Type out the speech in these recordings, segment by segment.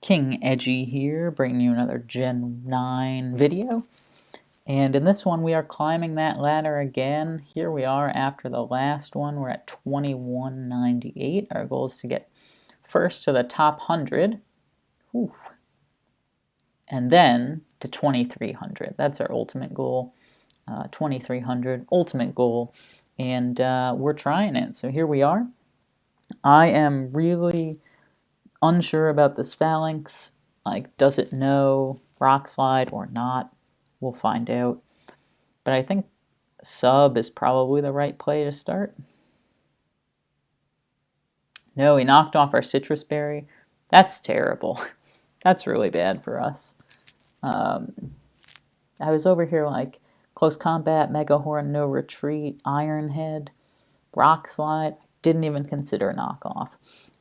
King Edgy here, bringing you another Gen 9 video. And in this one, we are climbing that ladder again. Here we are after the last one. We're at 2198. Our goal is to get first to the top 100. Whew. And then to 2300. That's our ultimate goal. 2300, ultimate goal. And we're trying it. So here we are. I am really unsure about this phalanx. Like, does it know rock slide or not? We'll find out. But I think sub is probably the right play to start. No, he knocked off our citrus berry. That's terrible. That's really bad for us. I was over here like close combat, mega horn, no retreat, iron head, rock slide. Didn't even consider knockoff.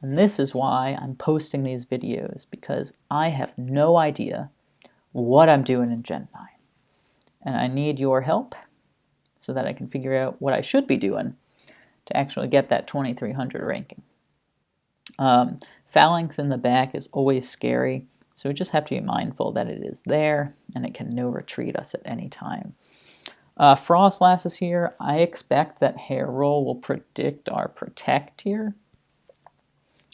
And this is why I'm posting these videos, because I have no idea what I'm doing in Gen 9. And I need your help so that I can figure out what I should be doing to actually get that 2300 ranking. Phalanx in the back is always scary, so we just have to be mindful that it is there and it can no retreat us at any time. Frostlass is here. I expect that Hair Roll will predict our protect here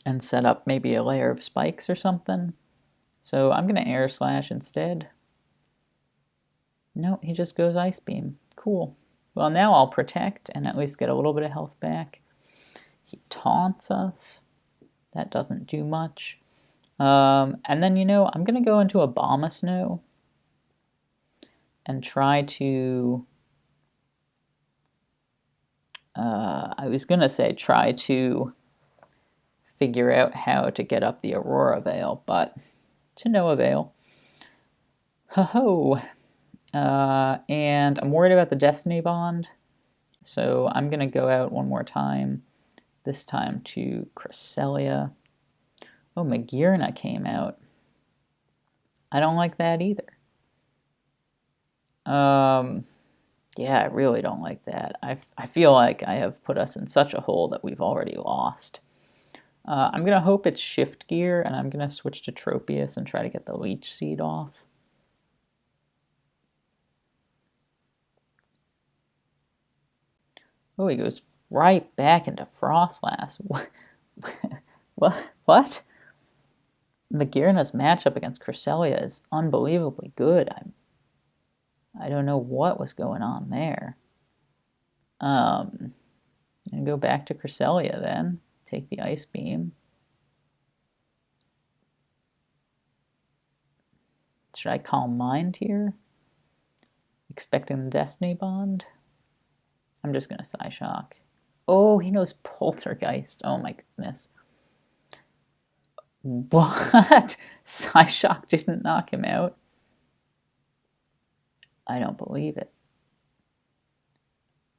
and set up maybe a layer of spikes or something. So I'm going to Air Slash instead. No, he just goes Ice Beam. Cool. Well, now I'll protect and at least get a little bit of health back. He taunts us. That doesn't do much. And then, I'm going to go into Abomasnow and try to... I was going to say try to figure out how to get up the Aurora Veil, but to no avail. Ho-ho! And I'm worried about the Destiny Bond, so I'm going to go out one more time, this time to Cresselia. Oh, Magearna came out. I don't like that either. Yeah, I really don't like that. I feel like I have put us in such a hole that we've already lost. I'm going to hope it's Shift Gear, and I'm going to switch to Tropius and try to get the Leech Seed off. Oh, he goes right back into Frostlass. What? Magearna's matchup against Cresselia is unbelievably good. I don't know what was going on there. And go back to Cresselia then. Take the Ice Beam. Should I Calm Mind here? Expecting the Destiny Bond? I'm just going to Psyshock. Oh, he knows Poltergeist. Oh my goodness. What? Psyshock didn't knock him out? I don't believe it.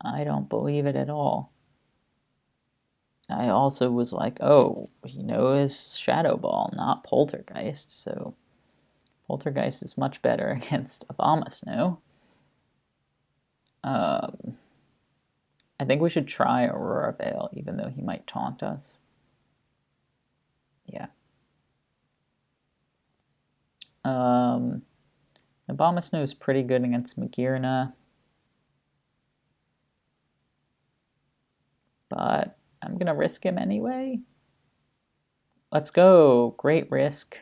I don't believe it at all. I also was like, oh, he knows Shadow Ball, not Poltergeist, so Poltergeist is much better against Abomasnow. I think we should try Aurora Veil, even though he might taunt us. Yeah. Abomasnow is pretty good against Magearna. But I'm going to risk him anyway. Let's go. Great risk.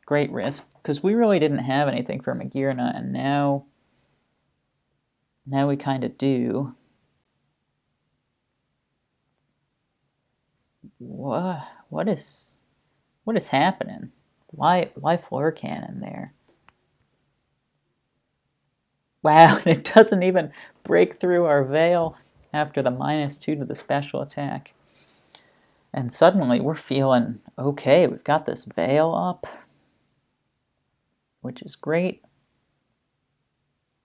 Great risk. Because we really didn't have anything for Magearna, and now we kind of do. What is happening? Why Floor Cannon there? Wow, it doesn't even break through our veil after the -2 to the special attack. And suddenly we're feeling okay. We've got this veil up, which is great.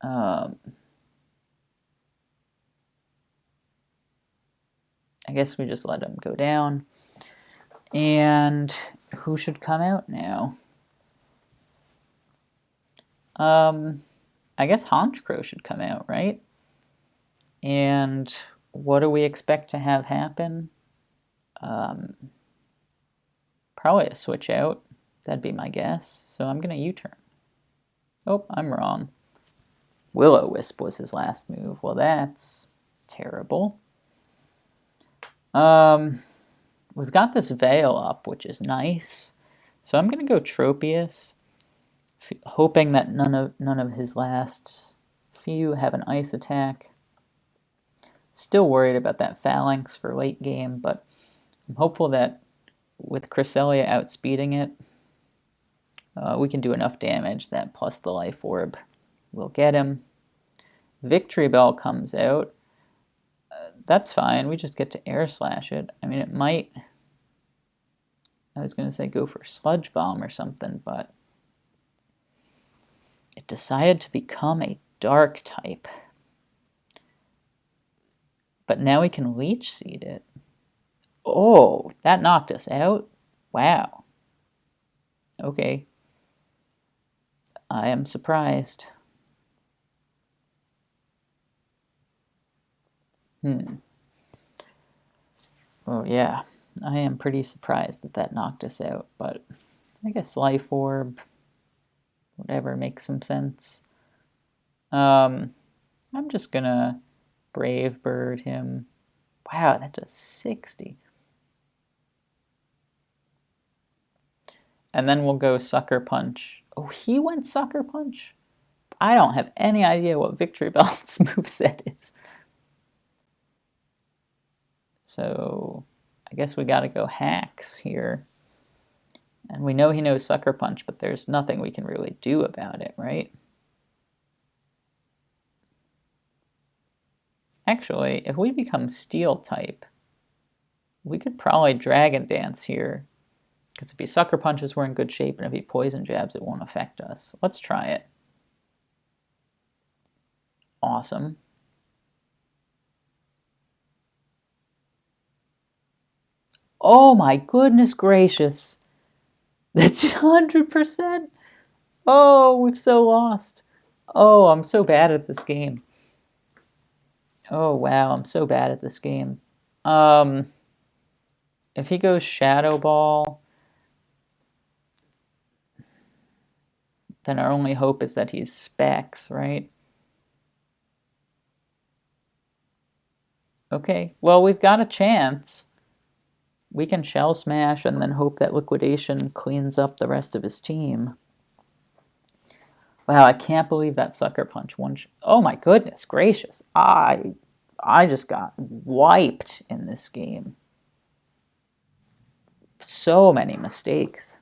I guess we just let him go down. And who should come out now? I guess Honchkrow should come out, right? And what do we expect to have happen? Probably a switch out. That'd be my guess. So I'm going to U-turn. Oh, I'm wrong. Will-O-Wisp was his last move. Well, that's terrible. We've got this Veil up, which is nice. So I'm going to go Tropius, hoping that none of his last few have an ice attack. Still worried about that Phalanx for late game, but I'm hopeful that with Cresselia outspeeding it, we can do enough damage that plus the Life Orb will get him. Victory Bell comes out. That's fine. We just get to Air Slash it. I mean, it might... I was going to say go for Sludge Bomb or something, but it decided to become a Dark type. But now we can Leech Seed it. Oh, that knocked us out? Wow. Okay. I am surprised. Oh, yeah. I am pretty surprised that that knocked us out, but I guess Life Orb, whatever, makes some sense. I'm just gonna Brave Bird him. Wow, that does 60. And then we'll go Sucker Punch. Oh, he went Sucker Punch? I don't have any idea what Victory Bell's moveset is. So I guess we gotta go Hacks here. And we know he knows Sucker Punch, but there's nothing we can really do about it, right? Actually, if we become Steel type, we could probably Dragon Dance here. Because if he Sucker Punches, we're in good shape, and if he Poison Jabs, it won't affect us. Let's try it. Awesome. Oh my goodness gracious. That's 100%. Oh, we've so lost. Oh, I'm so bad at this game. Oh, wow, I'm so bad at this game. If he goes Shadow Ball, then our only hope is that he's Specs, right? Okay, well, we've got a chance. We can Shell Smash and then hope that Liquidation cleans up the rest of his team. Wow, I can't believe that Sucker Punch one. Oh my goodness gracious. I just got wiped in this game. So many mistakes.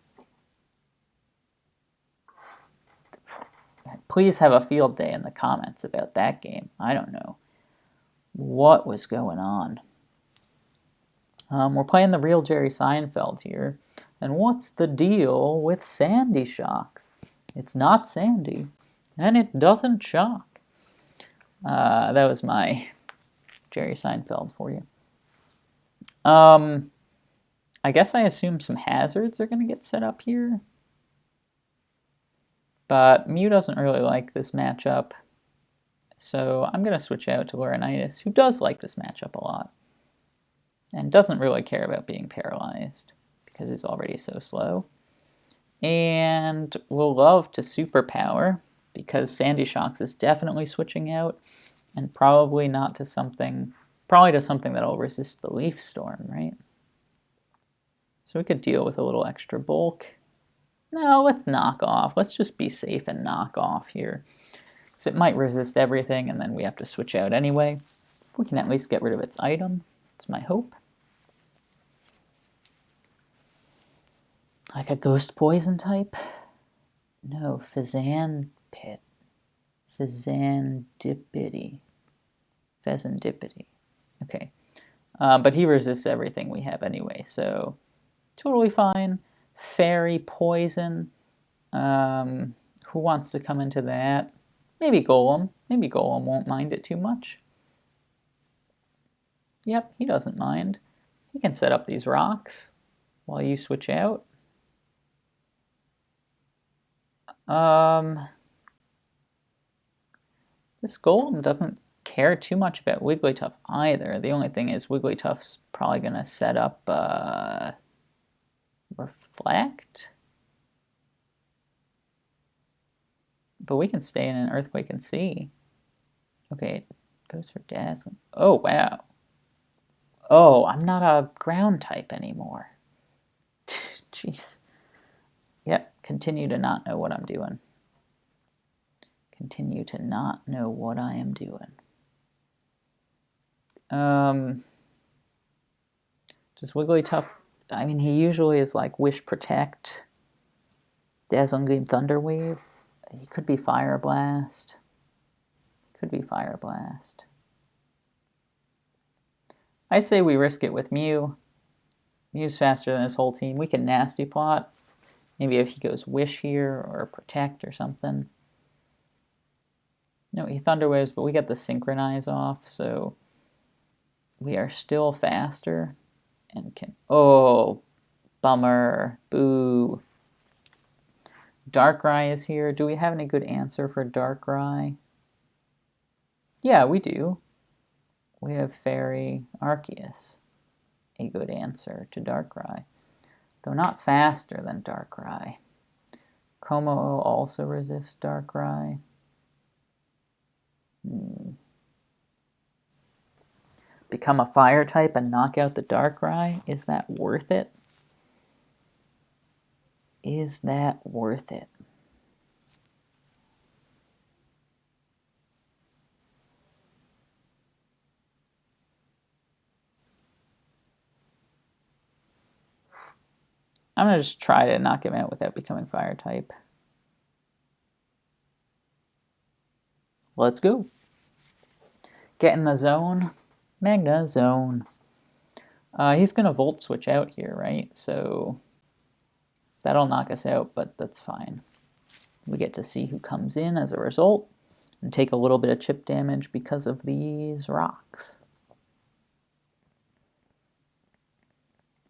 Please have a field day in the comments about that game. I don't know what was going on. We're playing the real Jerry Seinfeld here. And what's the deal with Sandy Shocks? It's not Sandy, and it doesn't shock. That was my Jerry Seinfeld for you. I guess I assume some hazards are going to get set up here. But Mew doesn't really like this matchup. So I'm going to switch out to Laurinaitis, who does like this matchup a lot. And doesn't really care about being paralyzed, because he's already so slow. And will love to Superpower, because Sandy Shocks is definitely switching out, and probably not to something, probably to something that'll resist the Leaf Storm, right? So we could deal with a little extra bulk. No, let's knock off. Let's just be safe and knock off here. Because it might resist everything, and then we have to switch out anyway. We can at least get rid of its item. That's my hope. Like a Ghost Poison type? No, Fazan Pit. Fazandipity. Fezandipity. Okay. But he resists everything we have anyway, so totally fine. Fairy Poison. Who wants to come into that? Maybe Golem. Maybe Golem won't mind it too much. Yep, he doesn't mind. He can set up these rocks while you switch out. This Golem doesn't care too much about Wigglytuff either. The only thing is Wigglytuff's probably going to set up Reflect? But we can stay in an Earthquake and see. Okay, it goes for Dazzling. Oh, wow. Oh, I'm not a ground type anymore. Jeez. Yep, continue to not know what I'm doing. Continue to not know what I am doing. Does Wigglytuff... I mean, he usually is like Wish Protect, Dazzling Gleam, Thunder Wave. He could be Fire Blast. Could be Fire Blast. I say we risk it with Mew. Mew's faster than his whole team. We can Nasty Plot. Maybe if he goes Wish here or Protect or something. No, he Thunder Waves, but we get the Synchronize off, so we are still faster and can... Oh, bummer. Boo. Darkrai is here. Do we have any good answer for Darkrai? Yeah, we do. We have Fairy Arceus. A good answer to Darkrai. Though not faster than Darkrai. Como also resists Darkrai. Become a fire type and knock out the Darkrai? Is that worth it? Is that worth it? I'm going to just try to knock him out without becoming fire type. Let's go. Get in the zone. Magna Zone. He's going to Volt Switch out here, right? So that'll knock us out, but that's fine. We get to see who comes in as a result and take a little bit of chip damage because of these rocks.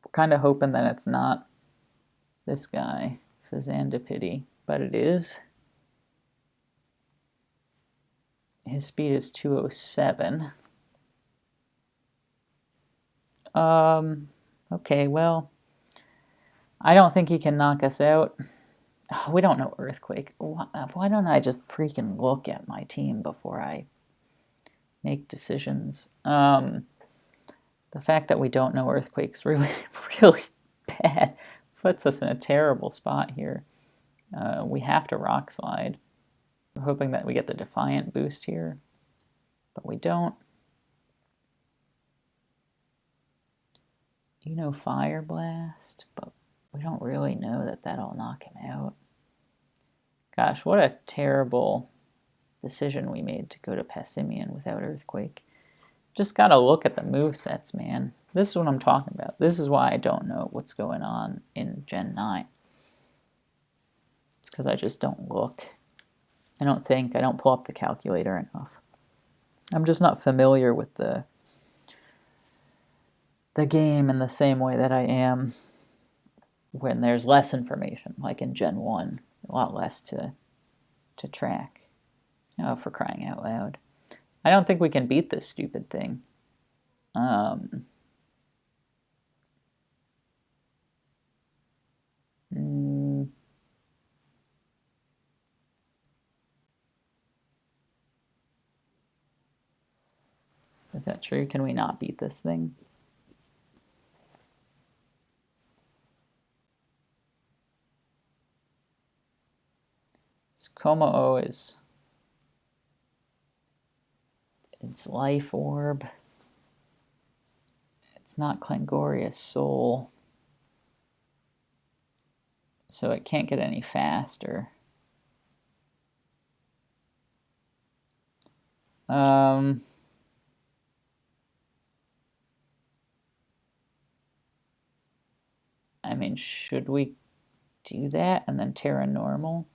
We're kind of hoping that it's not this guy, Fazandipity, but it is. His speed is 207. Okay, well, I don't think he can knock us out. Oh, we don't know Earthquake. Why don't I just freaking look at my team before I make decisions? The fact that we don't know Earthquake's really, really bad. Puts us in a terrible spot here. We have to Rock Slide. We're hoping that we get the Defiant boost here, but we don't. You know Fire Blast, but we don't really know that that'll knock him out. Gosh, what a terrible decision we made to go to Passimian without Earthquake. Just gotta look at the movesets, man. This is what I'm talking about. This is why I don't know what's going on in Gen 9. It's because I just don't look. I don't think. I don't pull up the calculator enough. I'm just not familiar with the game in the same way that I am when there's less information, like in Gen 1. A lot less to track. Oh, for crying out loud. I don't think we can beat this stupid thing. Is that true? Can we not beat this thing? Como is its Life Orb. It's not Clangoria's Soul. So it can't get any faster. I mean, should we do that and then Terra Normal?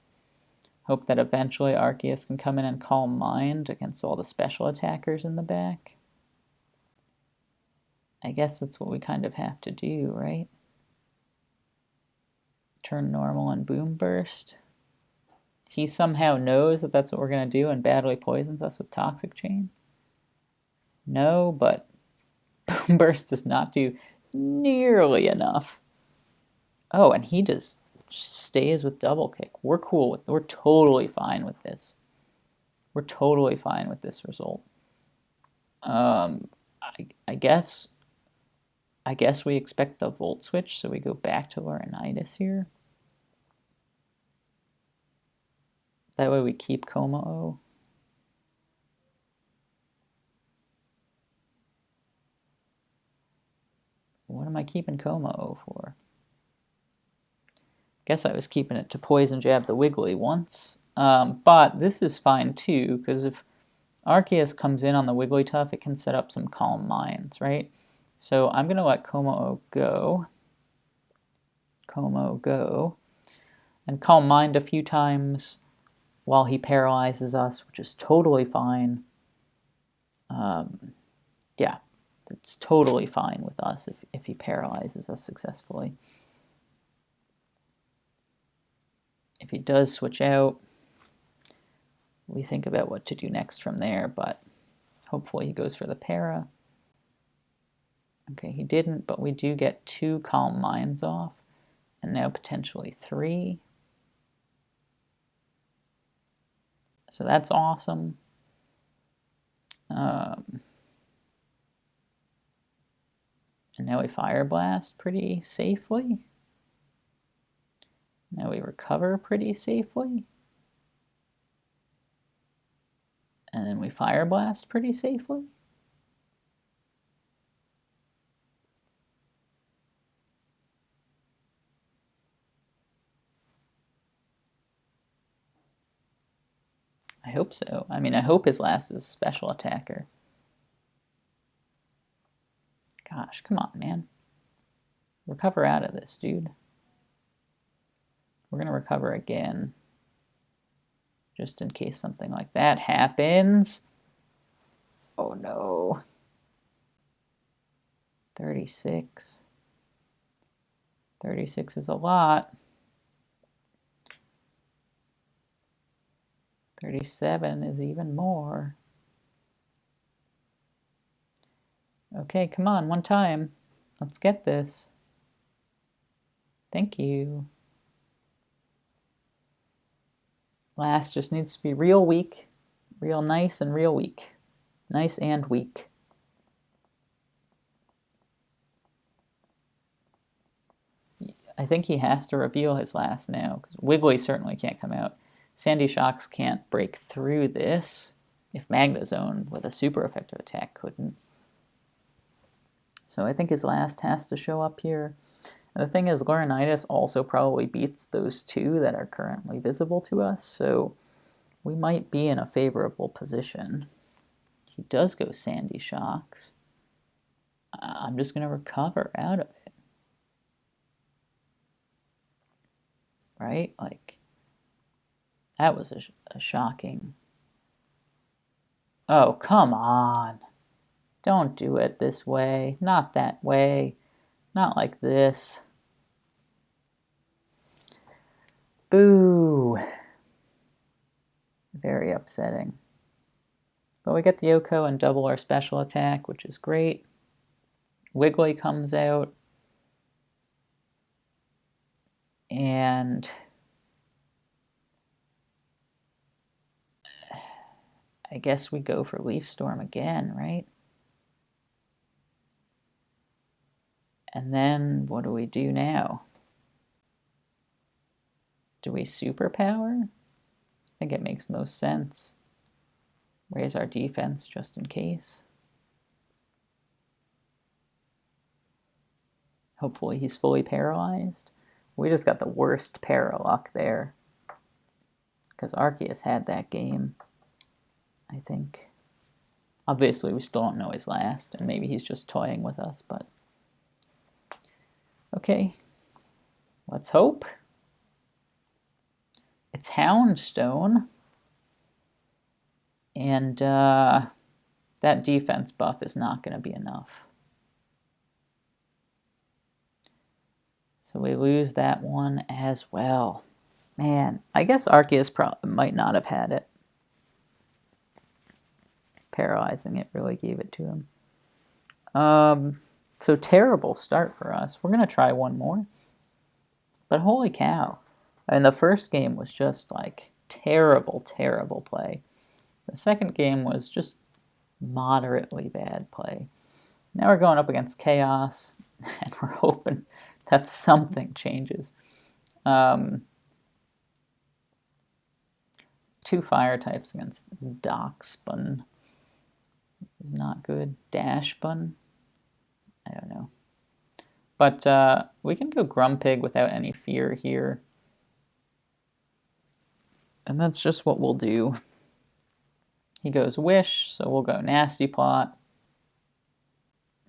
Hope that eventually Arceus can come in and Calm Mind against all the special attackers in the back. I guess that's what we kind of have to do, right? Turn Normal and Boom Burst. He somehow knows that that's what we're going to do and badly poisons us with Toxic Chain. No, but Boom Burst does not do nearly enough. Oh, and he does stays with double kick. We're cool with, we're totally fine with this. We're totally fine with this result. I guess we expect the volt switch, so we go back to Laurinaitis here. That way we keep Como-O. What am I keeping Como-O for? Guess I was keeping it to poison jab the Wiggly once. But this is fine too, because if Arceus comes in on the Wigglytuff, it can set up some Calm Minds, right? So I'm going to let Como-O go. Como go. And Calm Mind a few times while he paralyzes us, which is totally fine. Yeah, it's totally fine with us if he paralyzes us successfully. If he does switch out, we think about what to do next from there, but hopefully he goes for the para. Okay, he didn't, but we do get 2 Calm Minds off, and now potentially 3. So that's awesome. And now we Fire Blast pretty safely. Now we recover pretty safely. And then we Fire Blast pretty safely. I hope so. I mean, I hope his last is a special attacker. Gosh, come on, man. Recover out of this, dude. We're going to recover again, just in case something like that happens. Oh, no. 36. 36 is a lot. 37 is even more. Okay, come on, one time. Let's get this. Thank you. Last just needs to be real weak, real nice, and real weak. Nice and weak. I think he has to reveal his last now, because Wiggly certainly can't come out. Sandy Shocks can't break through this, if Magnezone with a super effective attack couldn't. So I think his last has to show up here. And the thing is, Laurinaitis also probably beats those 2 that are currently visible to us, so we might be in a favorable position. He does go Sandy Shocks. I'm just going to recover out of it. Right? Like, that was a shocking... Oh, come on. Don't do it this way. Not that way. Not like this. Boo. Very upsetting. But we get the Yoko and double our special attack, which is great. Wiggly comes out. And I guess we go for Leaf Storm again, right? And then what do we do now? Do we superpower? I think it makes most sense. Raise our defense just in case. Hopefully he's fully paralyzed. We just got the worst para luck there, because Arceus had that game, I think. Obviously, we still don't know his last, and maybe he's just toying with us, but... Okay. Let's hope. It's Houndstone. And that defense buff is not going to be enough. So we lose that one as well. Man, I guess Arceus might not have had it. Paralyzing it really gave it to him. So terrible start for us. We're going to try one more. But holy cow. I mean, the first game was just like terrible, terrible play. The second game was just moderately bad play. Now we're going up against Chaos, and we're hoping that something changes. 2 fire types against Dockspun is not good. Dashbun? I don't know. But we can go Grumpig without any fear here. And that's just what we'll do. He goes Wish, so we'll go Nasty Plot.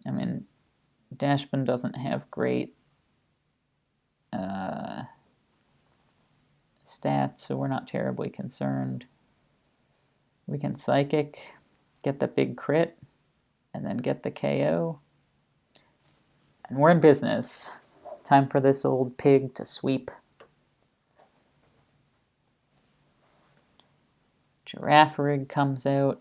I mean, Dashbun doesn't have great stats, so we're not terribly concerned. We can Psychic, get the big crit, and then get the KO. And we're in business. Time for this old pig to sweep. Girafarig comes out.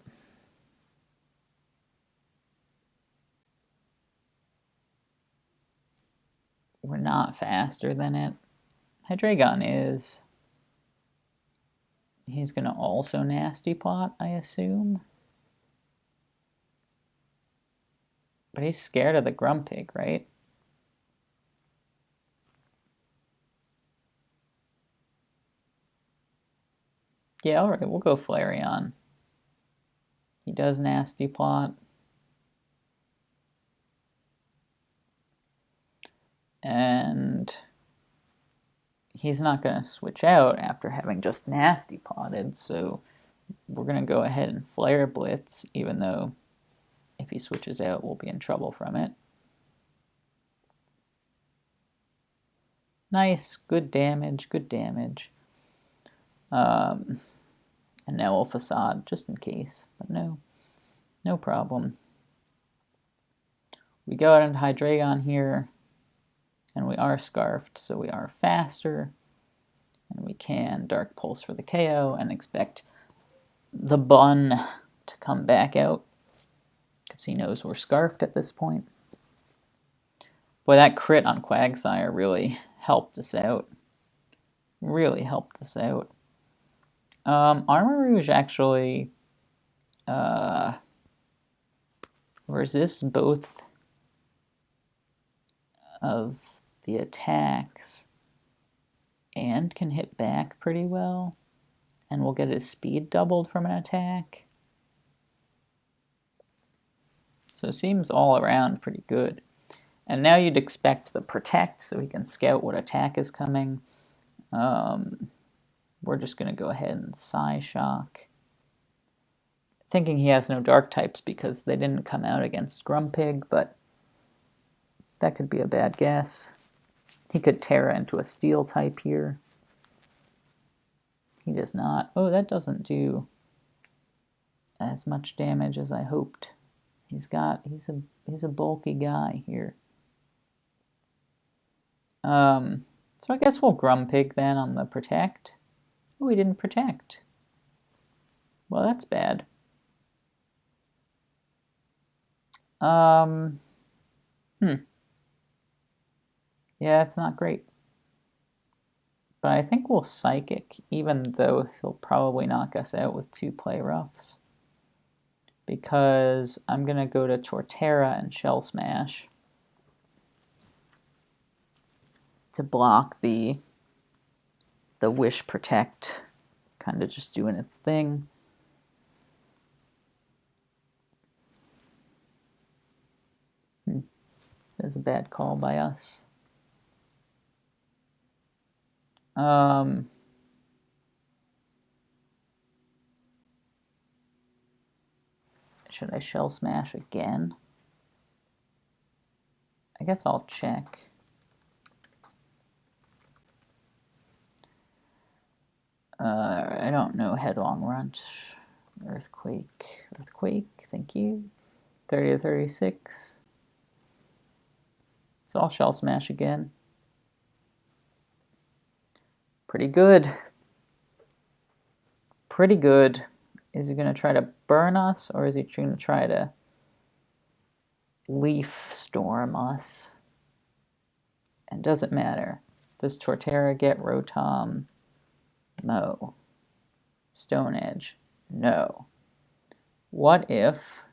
We're not faster than it. Hydreigon is. He's going to also Nasty Plot, I assume. But he's scared of the Grumpig, right? Yeah, alright, we'll go Flareon. He does Nasty Plot. And he's not going to switch out after having just Nasty Plotted, so we're going to go ahead and Flare Blitz, even though if he switches out, we'll be in trouble from it. Nice, good damage, good damage. And now we'll Facade, just in case, but no problem. We go out into Hydreigon here, and we are Scarfed, so we are faster, and we can Dark Pulse for the KO and expect the Bun to come back out, because he knows we're Scarfed at this point. Boy, that crit on Quagsire really helped us out. Really helped us out. Armor Rouge actually resists both of the attacks and can hit back pretty well, and we'll get his speed doubled from an attack. So it seems all around pretty good. And now you'd expect the Protect, so he can scout what attack is coming. We're just going to go ahead and Psyshock. Thinking he has no Dark types because they didn't come out against Grumpig, but that could be a bad guess. He could Terra into a Steel type here. He does not. Oh, that doesn't do as much damage as I hoped. He's a bulky guy here. So I guess we'll Grumpig then on the Protect. Oh, he didn't Protect. Well, that's bad. Yeah, it's not great. But I think we'll Psychic, even though he'll probably knock us out with 2 Play Roughs. Because I'm going to go to Torterra and Shell Smash to block the Wish Protect, kind of just doing its thing. That's a bad call by us. Should I Shell Smash again? I guess I'll check. I don't know. Headlong Runt. Earthquake. Earthquake, thank you. 30 to 36. So I'll Shell Smash again. Pretty good. Pretty good. Is he going to try to burn us, or is he going to try to Leaf Storm us? And doesn't matter. Does Torterra get Rotom? No. Stone Edge? No. What if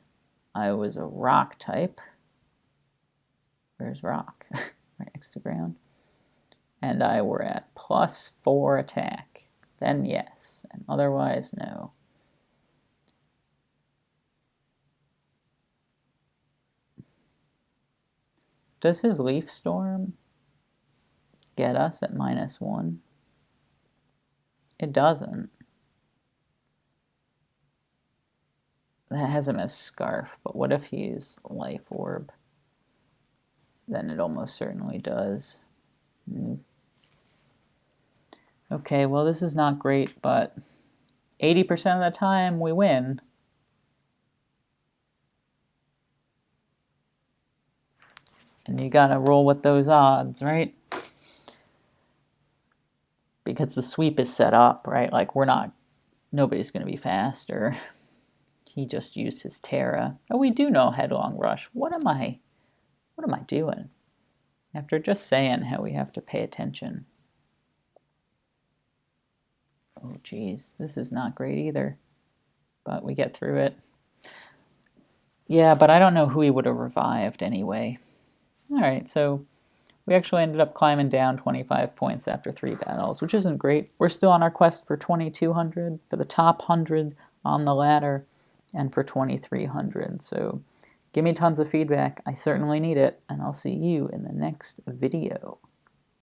I was a rock type? Where's rock? Right next to ground. And I were at +4 attack. Then yes, and otherwise no. Does his Leaf Storm get us at -1? It doesn't. That has him as Scarf, but what if he's Life Orb? Then it almost certainly does. Okay, well this is not great, but 80% of the time we win. And you gotta roll with those odds, right? Because the sweep is set up, right? Like nobody's gonna be faster. He just used his Terra. Oh, we do know Headlong Rush. What am I doing? After just saying how we have to pay attention. Oh, geez, this is not great either. But we get through it. Yeah, but I don't know who he would have revived anyway. All right, so we actually ended up climbing down 25 points after 3 battles, which isn't great. We're still on our quest for 2,200, for the top 100 on the ladder, and for 2,300. So give me tons of feedback. I certainly need it, and I'll see you in the next video.